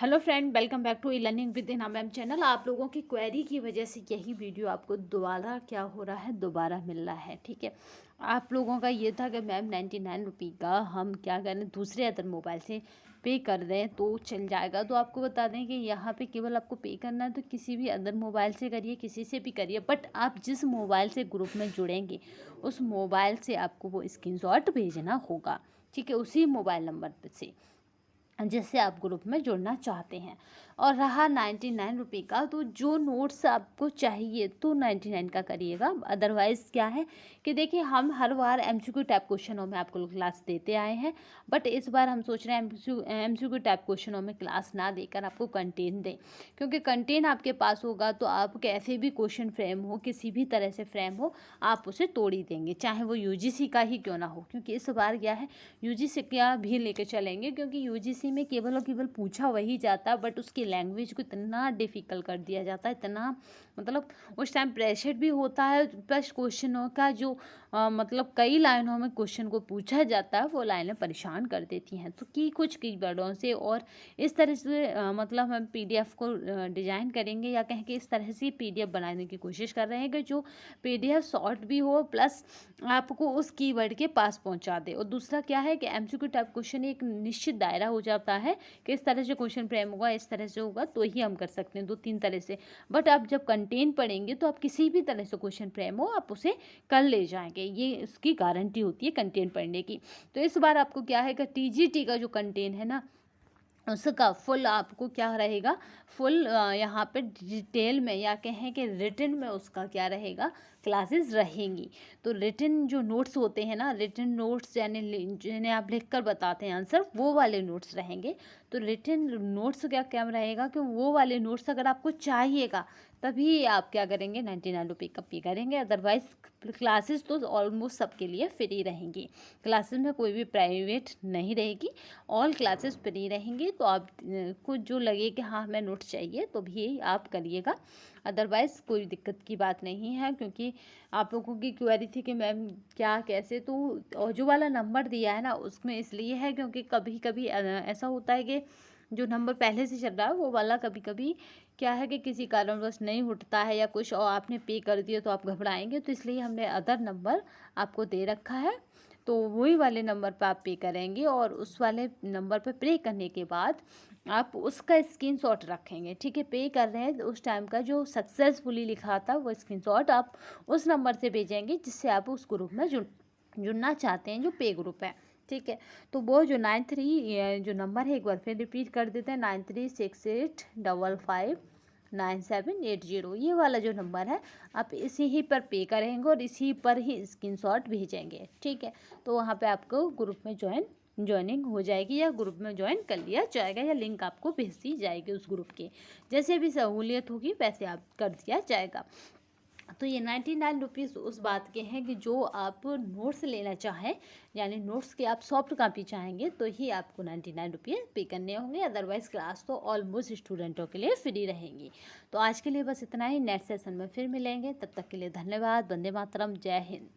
Hello friend, welcome back to e learning with Ina ma'am channel. आप लोगों की query की वजह से यही वीडियो आपको दोबारा क्या हो रहा है, दोबारा मिल रहा है। ठीक है, आप लोगों का ये था कि मैम 99 रुपये का हम क्या करें, दूसरे अदर मोबाइल से पे कर दें तो चल जाएगा। तो आपको बता दें कि यहाँ पे केवल आपको पे करना है तो किसी भी अदर मोबाइल से करिए, किसी से भी करिए, बट आप जिस मोबाइल से ग्रुप में जुड़ेंगे उस मोबाइल से आपको वो स्क्रीनशॉट भेजना होगा। ठीक है, उसी मोबाइल नंबर से जिससे आप ग्रुप में जुड़ना चाहते हैं। और रहा 99 रुपये का, तो जो नोट्स आपको चाहिए तो 99 का करिएगा। अदरवाइज़ क्या है कि देखिए, हम हर बार एमसीक्यू टाइप क्वेश्चनों में आपको क्लास देते आए हैं, बट इस बार हम सोच रहे हैं एमसीक्यू टाइप क्वेश्चनों में क्लास ना देकर आपको कंटेंट दें, क्योंकि कंटेंट आपके पास होगा तो आप कैसे भी क्वेश्चन फ्रेम हो, किसी भी तरह से फ्रेम हो, आप उसे तोड़ ही देंगे, चाहे वो यूजीसी का ही क्यों ना हो। क्योंकि इस बार क्या है, यूजीसी का भी लेके चलेंगे, क्योंकि यूजीसी में केवल और केवल पूछा वही जाता, बट उसकी लैंग्वेज को इतना डिफ़िकल्ट कर दिया जाता है, इतना मतलब उस टाइम प्रेशर भी होता है, प्लस क्वेश्चनों का जो मतलब कई लाइनों में क्वेश्चन को पूछा जाता है, वो लाइनें परेशान कर देती हैं। तो कुछ कीवर्डों से और इस तरह से मतलब हम पीडीएफ को डिज़ाइन करेंगे, या कहें कि इस तरह से पीडीएफ बनाने की कोशिश कर रहे हैं कि जो पीडीएफ शॉर्ट भी हो, प्लस आपको उस कीवर्ड के पास पहुंचा दे। और दूसरा क्या है कि एमसीक्यू टाइप क्वेश्चन एक निश्चित दायरा हो जाता है कि इस तरह से क्वेश्चन फ्रेम होगा, इस तरह से होगा, तो ही हम कर सकते हैं 2-3 तरह से। बट आप जब कंटेंट पढ़ेंगे तो आप किसी भी तरह से क्वेश्चन फ्रेम हो, आप उसे कर ले जाएंगे, ये इसकी गारंटी होती है कंटेंट पढ़ने की। तो इस बार आपको क्या है कि टीजीटी का जो कंटेंट है ना, उसका फुल आपको क्या रहेगा, फुल यहाँ पे डिटेल में, या कहें कि रिटन में उसका क्या रहेगा, क्लासेस रहेंगी। तो रिटन जो नोट्स होते हैं ना, रिटन नोट्स यानी जिन्हें आप लिख कर बताते हैं आंसर, वो वाले नोट्स रहेंगे। तो रिटन नोट्स क्या क्या रहेगा कि वो वाले नोट्स अगर आपको चाहिएगा तभी आप क्या करेंगे, 99 रुपये का पे करेंगे। अदरवाइज क्लासेस तो ऑलमोस्ट सबके लिए फ्री रहेंगी। क्लासेस में कोई भी प्राइवेट नहीं रहेगी, ऑल क्लासेस फ्री रहेंगी। तो आप को जो लगे कि हाँ हमें नोट्स चाहिए तो भी आप करिएगा, अदरवाइज़ कोई दिक्कत की बात नहीं है। क्योंकि आप लोगों की क्वेरी थी कि मैम क्या कैसे, तो और जो वाला नंबर दिया है ना उसमें इसलिए है क्योंकि कभी कभी ऐसा होता है कि जो नंबर पहले से चल रहा है वो वाला कभी कभी क्या है कि किसी कारणवश नहीं उठता है या कुछ, और आपने पे कर दिया तो आप घबराएंगे, तो इसलिए हमने अदर नंबर आपको दे रखा है। तो वही वाले नंबर पर आप पे करेंगे, और उस वाले नंबर पर पे करने के बाद आप उसका स्क्रीनशॉट रखेंगे। ठीक है, पे कर रहे हैं तो उस टाइम का जो सक्सेसफुली लिखा था वो स्क्रीनशॉट आप उस नंबर से भेजेंगे जिससे आप उस ग्रुप में जुड़ना चाहते हैं, जो पे ग्रुप है। ठीक है, तो वो जो 93 जो नंबर है, एक बार फिर रिपीट कर देते हैं, 9368559780, ये वाला जो नंबर है आप इसी ही पर पे करेंगे और इसी पर ही स्क्रीनशॉट भेजेंगे। ठीक है, तो वहाँ पे आपको ग्रुप में ज्वाइनिंग हो जाएगी, या ग्रुप में ज्वाइन कर लिया जाएगा, या लिंक आपको भेज दी जाएगी उस ग्रुप की। जैसे भी सहूलियत होगी वैसे आप कर दिया जाएगा। तो ये 99 रुपीज़ उस बात के हैं कि जो आप नोट्स लेना चाहें, यानी नोट्स के आप सॉफ्ट कापी चाहेंगे तो ही आपको 99 रुपये पे करने होंगे। अदरवाइज़ क्लास तो ऑलमोस्ट स्टूडेंटों के लिए फ्री रहेंगी। तो आज के लिए बस इतना ही, नेक्स्ट सेशन में फिर मिलेंगे, तब तक के लिए धन्यवाद। वंदे मातरम, जय हिंद।